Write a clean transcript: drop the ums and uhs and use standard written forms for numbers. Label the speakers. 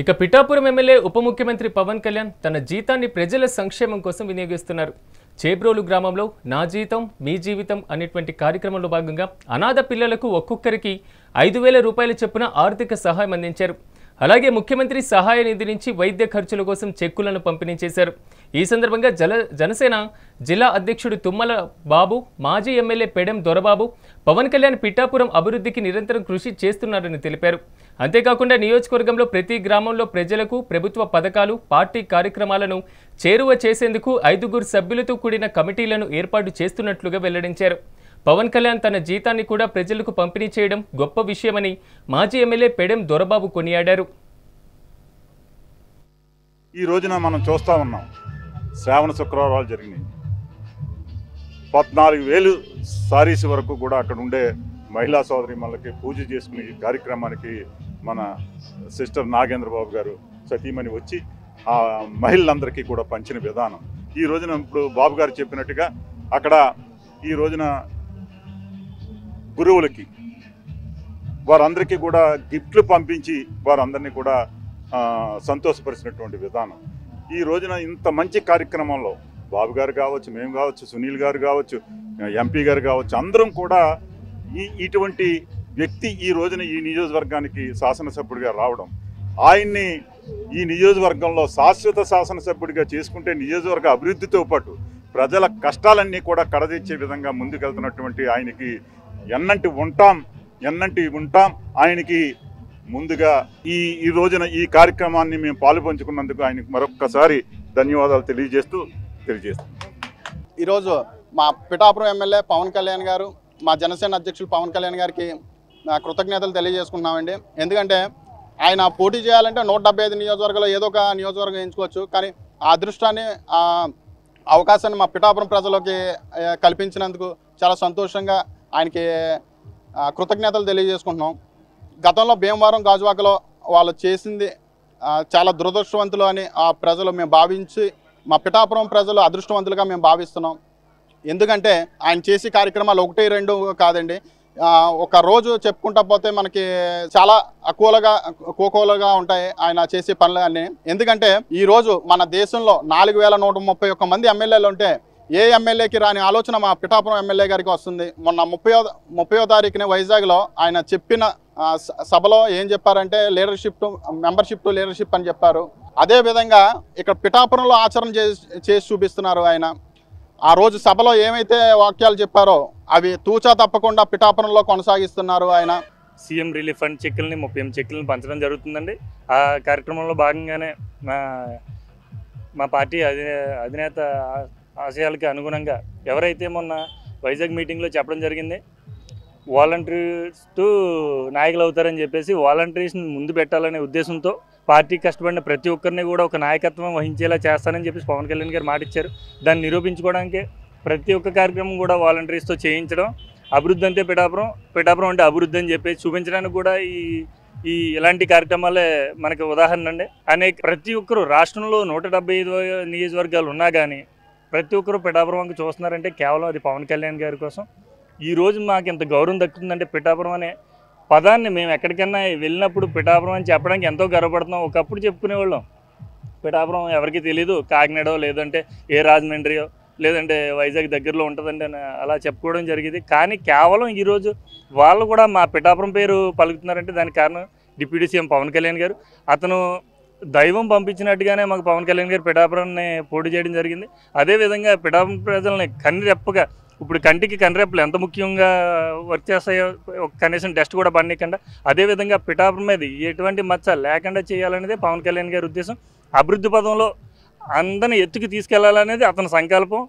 Speaker 1: ఇక పిఠాపురం ఎమ్మెల్యే ఉప ముఖ్యమంత్రి పవన్ కళ్యాణ్ తన జీతాన్ని ప్రజల సంక్షేమం కోసం వినియోగిస్తున్నారు. చేబ్రోలు గ్రామంలో నా జీతం మీ జీవితం అనేటువంటి కార్యక్రమంలో భాగంగా అనాథ పిల్లలకు ఒక్కొక్కరికి 5,000 రూపాయల చొప్పున ఆర్థిక సహాయం అందించారు. అలాగే ముఖ్యమంత్రి సహాయ నిధి నుంచి వైద్య ఖర్చుల కోసం చెక్కులను పంపిణీ చేశారు. ఈ సందర్భంగా జనసేన జిల్లా అధ్యక్షుడు తుమ్మల బాబు, మాజీ ఎమ్మెల్యే పెడెం దొరబాబు పవన్ కళ్యాణ్ పిఠాపురం అభివృద్ధికి నిరంతరం కృషి చేస్తున్నారని తెలిపారు. అంతేకాకుండా నియోజకవర్గంలో ప్రతి గ్రామంలో ప్రజలకు ప్రభుత్వ పథకాలు, పార్టీ కార్యక్రమాలను చేరువ చేసేందుకు 5 సభ్యులతో కూడిన కమిటీలను ఏర్పాటు చేస్తున్నట్లుగా వెల్లడించారు. పవన్ కళ్యాణ్ తన జీతాన్ని కూడా ప్రజలకు పంపిణీ చేయడం గొప్ప విషయమని మాజీ ఎమ్మెల్యే పెడెం దొరబాబు కొనియాడారు.
Speaker 2: ఈ రోజున మనం చూస్తూ ఉన్నాం, శ్రావణ శుక్రవారాలు జరిగినాయి. 14,000 సారీస్ వరకు కూడా అక్కడ ఉండే మహిళా సోదరిమణులకి పూజ చేసుకునే కార్యక్రమానికి మన సిస్టర్ నాగేంద్రబాబు గారు సతీమణి వచ్చి ఆ మహిళలందరికీ కూడా పంచిన విధానం. ఈ రోజున ఇప్పుడు బాబు గారు చెప్పినట్టుగా అక్కడ ఈ రోజున గురువులకి వారందరికీ కూడా గిఫ్ట్లు పంపించి వారందరినీ కూడా సంతోషపరిచినటువంటి విధానం. ఈ రోజున ఇంత మంచి కార్యక్రమంలో బాబు గారు కావచ్చు, మేము కావచ్చు, సునీల్ గారు కావచ్చు, ఎంపీ గారు కావచ్చు, అందరం కూడా ఇటువంటి వ్యక్తి ఈ రోజున ఈ నియోజకవర్గానికి శాసనసభ్యుడిగా రావడం, ఆయన్ని ఈ నియోజకవర్గంలో శాశ్వత శాసనసభ్యుడిగా చేసుకుంటే నియోజకవర్గ అభివృద్ధితో పాటు ప్రజల కష్టాలన్నీ కూడా కడదీర్చే విధంగా ముందుకెళ్తున్నటువంటి ఆయనకి ఎన్నంటి ఉంటాం ఆయనకి ముందుగా ఈ రోజున ఈ కార్యక్రమాన్ని మేము పాలుపంచుకున్నందుకు ఆయనకు మరొక్కసారి ధన్యవాదాలు తెలియజేస్తాం.
Speaker 3: ఈరోజు మా పిఠాపురం ఎమ్మెల్యే పవన్ కళ్యాణ్ గారు, మా జనసేన అధ్యక్షులు పవన్ కళ్యాణ్ గారికి కృతజ్ఞతలు తెలియజేసుకుంటున్నామండి. ఎందుకంటే ఆయన పోటీ చేయాలంటే 175 నియోజకవర్గాల్లో ఏదో ఒక నియోజకవర్గం ఎంచుకోవచ్చు, కానీ ఆ అదృష్టాన్ని అవకాశాన్ని మా పిఠాపురం ప్రజలకి కల్పించినందుకు చాలా సంతోషంగా ఆయనకి కృతజ్ఞతలు తెలియజేసుకుంటున్నాం. గతంలో భీమవరం గాజువాకలో వాళ్ళు చేసింది చాలా దురదృష్టవంతులు అని ఆ ప్రజలు మేము భావించి, మా పిఠాపురం ప్రజలు అదృష్టవంతులుగా మేము భావిస్తున్నాం. ఎందుకంటే ఆయన చేసే కార్యక్రమాలు 1, 2 కాదండి, ఒక రోజు చెప్పుకుంటా పోతే మనకి చాలా కోకోలుగా ఉంటాయి ఆయన చేసే పనులు అన్నీ. ఎందుకంటే ఈరోజు మన దేశంలో 4,131 మంది ఎమ్మెల్యేలు ఉంటే ఏ ఎమ్మెల్యేకి రాని ఆలోచన మా పిఠాపురం ఎమ్మెల్యే గారికి వస్తుంది. మొన్న 30వ తారీఖున వైజాగ్లో ఆయన చెప్పిన సభలో ఏం చెప్పారంటే మెంబర్షిప్ టు లీడర్షిప్ అని చెప్పారు. అదేవిధంగా ఇక్కడ పిఠాపురంలో ఆచరణ చేసి చూపిస్తున్నారు ఆయన. ఆ రోజు సభలో ఏమైతే వాక్యాలు చెప్పారో అవి తూచా తప్పకుండా పిఠాపురంలో కొనసాగిస్తున్నారు ఆయన.
Speaker 4: సీఎం రిలీఫ్ ఫండ్ చెక్కుల్ని 38 చెక్కులను పంచడం జరుగుతుందండి. ఆ కార్యక్రమంలో భాగంగానే మా పార్టీ అధినేత ఆశయాలకి అనుగుణంగా ఎవరైతే మొన్న వైజాగ్ మీటింగ్లో చెప్పడం జరిగింది, వాలంటీర్స్ టు నాయకులు అవుతారని చెప్పేసి వాలంటీర్స్ని ముందు పెట్టాలనే ఉద్దేశంతో పార్టీ కష్టపడిన ప్రతి ఒక్కరిని కూడా ఒక నాయకత్వం వహించేలా చేస్తానని చెప్పేసి పవన్ కళ్యాణ్ గారు మాట ఇచ్చారు. దాన్ని నిరూపించుకోవడానికి ప్రతి ఒక్క కార్యక్రమం కూడా వాలంటీర్స్తో చేయించడం, అభివృద్ధి అంటే పిఠాపురం అంటే అభివృద్ధి అని చెప్పేసి చూపించడానికి కూడా ఈ ఇలాంటి కార్యక్రమాలే మనకి ఉదాహరణ అండి. ప్రతి ఒక్కరు రాష్ట్రంలో 175 నియోజకవర్గాలు ఉన్నా కానీ ప్రతి ఒక్కరు పిఠాపురం వంక చూస్తున్నారంటే కేవలం అది పవన్ కళ్యాణ్ గారి కోసం. ఈరోజు మాకు ఇంత గౌరవం దక్కుతుందంటే పిఠాపురం అనే పదాన్ని మేము ఎక్కడికైనా వెళ్ళినప్పుడు పిఠాపురం అని చెప్పడానికి ఎంతో గర్వపడుతున్నాం. ఒకప్పుడు చెప్పుకునేవాళ్ళం పిఠాపురం ఎవరికి తెలీదు, కాకినాడో లేదంటే ఏ రాజమండ్రియో లేదంటే వైజాగ్ దగ్గరలో ఉంటుందండి అని అలా చెప్పుకోవడం జరిగింది. కానీ కేవలం ఈరోజు వాళ్ళు కూడా మా పిఠాపురం పేరు పలుకుతున్నారంటే దానికి కారణం డిప్యూటీ సీఎం పవన్ కళ్యాణ్ గారు. అతను దైవం పంపించినట్టుగానే మాకు పవన్ కళ్యాణ్ గారు పిఠాపురాన్ని పోటీ చేయడం జరిగింది. అదేవిధంగా పిఠాపురం ప్రజల్ని కన్నురెప్పగా, ఇప్పుడు కంటికి కన్నురెప్పలు ఎంత ముఖ్యంగా వర్క్ చేస్తాయో కనీసం టెస్ట్ కూడా పడనీయకుండా అదేవిధంగా పిఠాపురం మీద ఎటువంటి మచ్చ లేకుండా చేయాలనేది పవన్ కళ్యాణ్ గారి ఉద్దేశం. అభివృద్ధి పదంలో అందరిని ఎత్తుకు తీసుకెళ్లాలనేది అతని సంకల్పం.